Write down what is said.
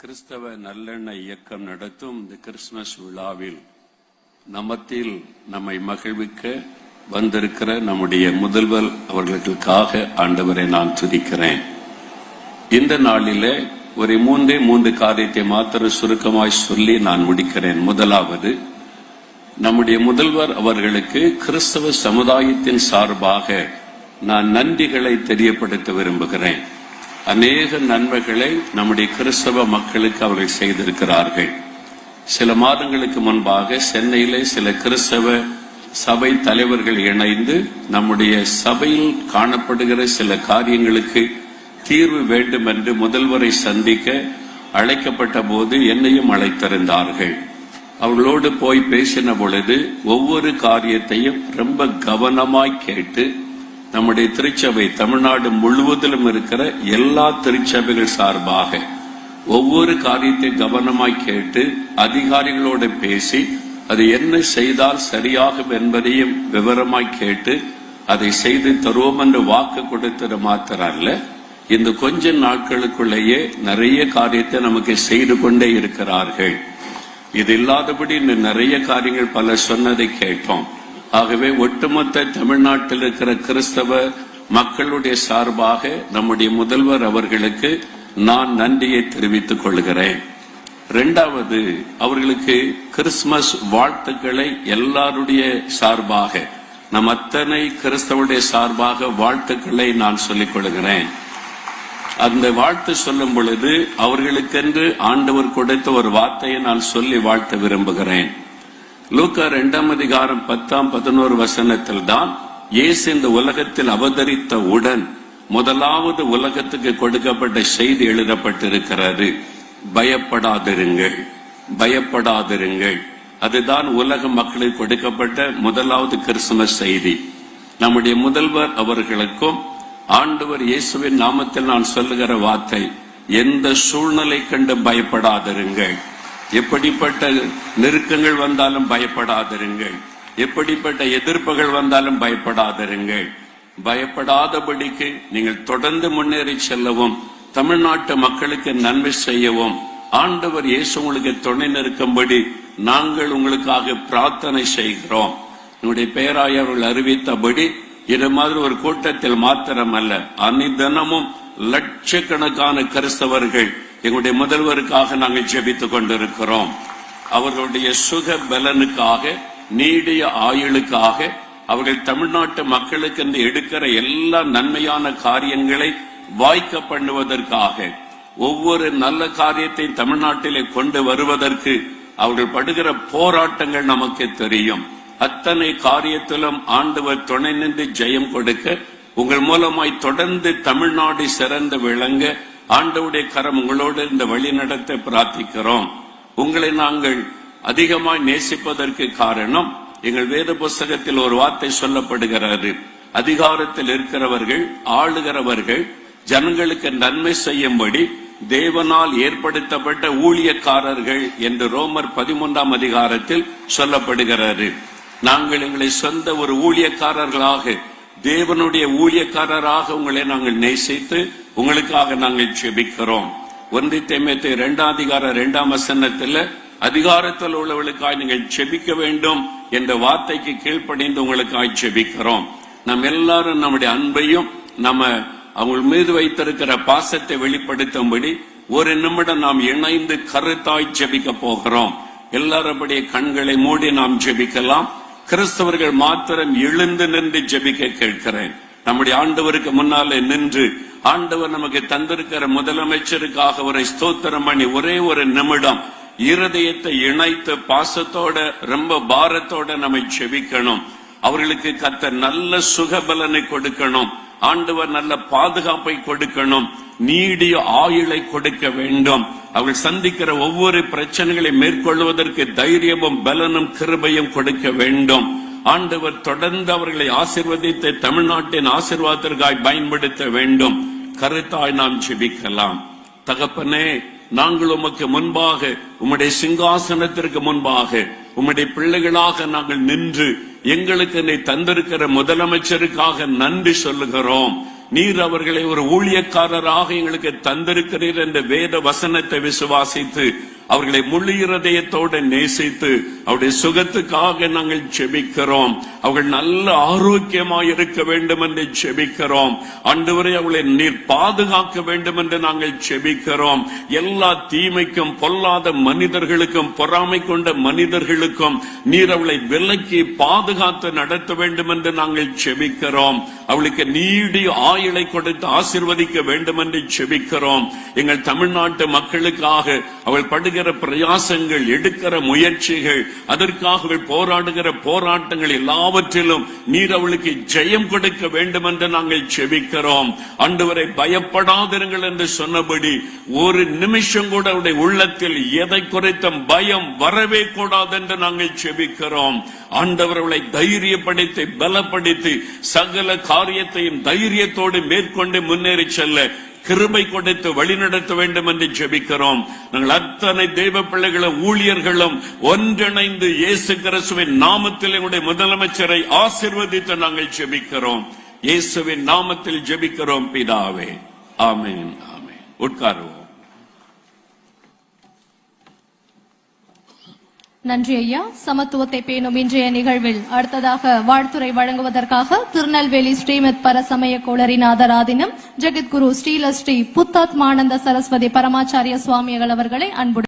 கிறிஸ்தவ நல்லெண்ணெய் இயக்கம் நடத்தும் இந்த கிறிஸ்துமஸ் விழாவில் நம்மத்தில் நம்மை மகிழ்விக்க வந்திருக்கிற நம்முடைய முதல்வர் அவர்களுக்காக ஆண்டவரை நான் துதிக்கிறேன். இந்த நாளிலே ஒரு மூன்று காரியத்தை மாத்திர சுருக்கமாய் சொல்லி நான் முடிக்கிறேன். முதலாவது, நம்முடைய முதல்வர் அவர்களுக்கு கிறிஸ்தவ சமுதாயத்தின் சார்பாக நான் நன்றிகளை தெரியப்படுத்த விரும்புகிறேன். அநேக நன்மைகளை நம்முடைய கிறிஸ்தவ மக்களுக்கு அவர்கள் செய்திருக்கிறார்கள். சில மாதங்களுக்கு முன்பாக சென்னையிலே சில கிறிஸ்தவ சபை தலைவர்கள் இணைந்து நம்முடைய சபையில் காணப்படுகிற சில காரியங்களுக்கு தீர்வு வேண்டும் என்று முதல்வரை சந்திக்க அழைக்கப்பட்ட போது என்னையும் அழைத்திருந்தார்கள். அவர்களோடு போய் பேசின பொழுது ஒவ்வொரு காரியத்தையும் ரொம்ப கவனமாய் கேட்டு நம்முடைய திருச்சபை தமிழ்நாடு முழுவதிலும் இருக்கிற எல்லா திருச்சபைகள் சார்பாக ஒவ்வொரு காரியத்தை கவனமாய் கேட்டு அதிகாரிகளோடு பேசி அது என்ன செய்தால் சரியாகும் என்பதையும் விவரமாய் கேட்டு அதை செய்து தருவோம் என்று வாக்கு கொடுத்தது மாத்திரம் அல்ல, இந்த கொஞ்ச நாட்களுக்குள்ளேயே நிறைய காரியத்தை நமக்கு செய்து கொண்டே இருக்கிறார்கள். இது இல்லாதபடி இன்னும் நிறைய காரியங்கள் பல சொன்னதை கேட்டோம். ஆகவே ஒட்டுமொத்த தமிழ்நாட்டில் இருக்கிற கிறிஸ்தவ மக்களுடைய சார்பாக நம்முடைய முதல்வர் அவர்களுக்கு நான் நன்றியை தெரிவித்துக் கொள்கிறேன். இரண்டாவது, அவர்களுக்கு கிறிஸ்துமஸ் வாழ்த்துக்களை எல்லாருடைய சார்பாக நம் அத்தனை கிறிஸ்தவருடைய சார்பாக வாழ்த்துக்களை நான் சொல்லிக் கொள்கிறேன். அந்த வாழ்த்து சொல்லும் பொழுது அவர்களுக்கென்று ஆண்டவர் கொடுத்த ஒரு வார்த்தையை நான் சொல்லி வாழ்த்த விரும்புகிறேன். லூக்கா 2 அதிகாரம் 10-11 வசனத்தில் தான் இயேசு இந்த உலகத்தில் அவதரித்தவுடன் முதலாவது உலகத்துக்கு கொடுக்கப்பட்ட செய்தி எழுதப்பட்டிருக்கிறது. பயப்படாதிருங்கள், பயப்படாதிருங்கள். அதுதான் உலக மக்களுக்கு கொடுக்கப்பட்ட முதலாவது கிறிஸ்துமஸ் செய்தி. நம்முடைய முதல்வர் அவர்களுக்கும் ஆண்டவர் இயேசுவின் நாமத்தில் நான் சொல்லுகிற வார்த்தை, எந்த சூழ்நிலை கண்டு பயப்படாதிருங்கள். எப்படிப்பட்ட நெருக்கங்கள் வந்தாலும் பயப்படாதிருங்கள், எப்படிப்பட்ட எதிர்ப்புகள் வந்தாலும் பயப்படாதிருங்கள். பயப்படாதபடிக்கு நீங்கள் தொடர்ந்து முன்னேறி செல்லவும் தமிழ்நாட்டு மக்களுக்கு நன்மை செய்யவும் ஆண்டவர் இயேசு உங்களுக்கு துணை நிற்கும்படி நாங்கள் உங்களுக்காக பிரார்த்தனை செய்கிறோம். உங்களுடைய பெயராய் அவர்கள் அறிவித்தபடி இது மாதிரி ஒரு கூட்டத்தில் மாத்திரமல்ல, அன்னிதனமும் லட்சக்கணக்கான கிறிஸ்தவர்கள் எங்களுடைய முதல்வருக்காக நாங்கள் ஜெபித்துக் கொண்டிருக்கிறோம். அவர்களுடைய சுக பலனுக்காக, நீடிய ஆயுளுக்காக, அவர்கள் தமிழ்நாட்டு மக்களுக்கு என்று எடுக்கிற எல்லா நன்மையான காரியங்களை வாய்க்க பண்ணுவதற்காக, ஒவ்வொரு நல்ல காரியத்தை தமிழ்நாட்டிலே கொண்டு வருவதற்கு அவர்கள் படுகிற போராட்டங்கள் நமக்கு தெரியும். அத்தனை காரியத்திலும் ஆண்டவர் துணை நின்று ஜெயம் கொடுக்க, உங்கள் மூலமாய் தொடர்ந்து தமிழ்நாடு சிறந்து விளங்க ஆண்டவருடைய கரம் உங்களோடு இந்த வழி நடத்த பிரார்த்திக்கிறோம். உங்களை நாங்கள் அதிகமாய் நேசிப்பதற்கு காரணம், எங்கள் வேத புஸ்தகத்தில் ஒரு வார்த்தை சொல்லப்படுகிறது. அதிகாரத்தில் இருக்கிறவர்கள், ஆளுகிறவர்கள் ஜனங்களுக்கு நன்மை செய்யும்படி தேவனால் ஏற்படுத்தப்பட்ட ஊழியக்காரர்கள் என்று ரோமர் 13 அதிகாரத்தில் சொல்லப்படுகிறது. நாங்கள் எங்களை சொந்த ஒரு ஊழியக்காரர்களாக, தேவனுடைய ஊழியக்காரராக உங்களை நாங்கள் நேசித்து உங்களுக்காக நாங்கள் ஜெபிக்கிறோம். 1 தீமோத்தேயு 2 அதிகாரம் 2 வசனத்தில் அதிகாரத்தில் உள்ளவர்களுக்காக நீங்கள் ஜெபிக்க வேண்டும் என்ற வார்த்தைக்கு கீழ்ப்படிந்து உங்களுக்காக ஜெபிக்கிறோம். நம்ம எல்லாரும் நம்முடைய அன்பையும் நம்ம அவங்க மீது வைத்திருக்கிற பாசத்தை வெளிப்படுத்தும்படி ஒரு நிமிடம் நாம் இணைந்து கருத்தாய் ஜெபிக்க போகிறோம். எல்லாருடைய கண்களை மூடி நாம் ஜெபிக்கலாம். கிறிஸ்தவர்கள் மாத்திரம் எழுந்து நின்று ஜெபிக்க கேட்கிறேன். நம்முடைய ஆண்டவருக்கு முன்னாலே நின்று ஆண்டவர் நமக்கு தந்திருக்கிற முதலமைச்சருக்காக ஒரு ஸ்தோத்திரம் பண்ணி ஒரே ஒரு நிமிடம் இருதயத்தை இணைத்து பாசத்தோட ரொம்ப பாரத்தோட நம்ம ஜெபிக்கணும். அவர்களுக்கு கர்த்தர் நல்ல சுகபலனை கொடுக்கணும், ஆண்டவர் நல்ல பாதுகாப்பை கொடுக்கணும், நீடிய ஆயுளை கொடுக்க வேண்டும். அவர்கள் சந்திக்கிற ஒவ்வொரு பிரச்சனைகளை மேற்கொள்வதற்கு தைரியமும் பலனும் கிருபையும் கொடுக்க வேண்டும். ஆண்டவர் தொடர்ந்து அவர்களை ஆசீர்வதித்து தமிழ்நாட்டின் ஆசீர்வாதத்திற்காய் பயன்படுத்த வேண்டும். கருத்தாய் நாம் ஜெபிக்கலாம். தகப்பனே, நாங்கள் உமக்கு முன்பாக, உம்முடைய சிங்காசனத்திற்கு முன்பாக உம்முடைய பிள்ளைகளாக நாங்கள் நின்று எங்களுக்கு நீ தந்திருக்கிற முதலமைச்சருக்காக நன்றி சொல்லுகிறோம். நீர் அவர்களை ஒரு ஊழியக்காரராக எங்களுக்கு தந்திருக்கிறீர் என்ற வேத வசனத்தை விசுவாசித்து அவர்களை முழு இருதயத்தோடு நேசித்து அவருடைய சுகத்துக்காக நாங்கள் ஜெபிக்கிறோம். அவர்கள் நல்ல ஆரோக்கியமாய் இருக்க வேண்டும் என்று ஜெபிக்கிறோம். ஆண்டவரே, அவர்களை நீர் பாதுகாக்க வேண்டும் என்று நாங்கள் ஜெபிக்கிறோம். எல்லா தீமைக்கும் பொல்லாத மனிதர்களுக்கும் பொறாமை கொண்ட மனிதர்களுக்கும் நீர் அவளை விலக்கி பாதுகாத்து நடத்த வேண்டும் என்று நாங்கள் ஜெபிக்கிறோம். அவளுக்கு நீடிய ஆயுளை கொடுத்து ஆசீர்வதிக்க வேண்டும் என்று ஜெபிக்கிறோம். எங்கள் தமிழ்நாட்டு மக்களுக்காக அவள் படுகிற பிரயாசங்கள், எடுக்கிற முயற்சிகள், அதற்காக அவள் போராடுகிற போராட்டங்கள் எல்லாவற்றிலும் நீர் அவளுக்கு ஜெயம் கொடுக்க வேண்டும் என்று நாங்கள் ஜெபிக்கிறோம். ஆண்டவரை, பயப்படாதிருங்கள் என்று சொன்னபடி ஒரு நிமிஷம் கூட அவருடைய உள்ளத்தில் எதை குறித்த பயம் வரவே கூடாது என்று நாங்கள் ஜெபிக்கிறோம். ஆண்டவர் அவளை தைரியப்படுத்தி பலப்படுத்தி சகல காரியத்தையும் தைரியத்தோடு மேற்கொண்டு முன்னேறி செல்ல கிருபை கொடுத்து வழிநடத்த வேண்டும் என்று ஜெபிக்கிறோம். நாங்கள் அத்தனை தெய்வ பிள்ளைகளும் ஊழியர்களும் ஒன்றிணைந்து இயேசு கிறிஸ்துவின் நாமத்தில் எங்களுடைய முதலமைச்சரை ஆசீர்வதித்து நாங்கள் ஜெபிக்கிறோம். இயேசுவின் நாமத்தில் ஜெபிக்கிறோம் பிதாவே. ஆமென், ஆமென். உட்காருவோம். நன்றி ஐயா. சமத்துவத்தை பேணும் இன்றைய நிகழ்வில் அடுத்ததாக வாழ்த்துரை வழங்குவதற்காக திருநெல்வேலி ஸ்ரீமத் பரசமய கோளரிநாதர் ஆதீனம் ஜெகத்குரு ஸ்ரீலஸ்ரீ புத்தாத்மானந்த சரஸ்வதி பரமாச்சாரிய சுவாமிகள் அவர்களை அன்புடன்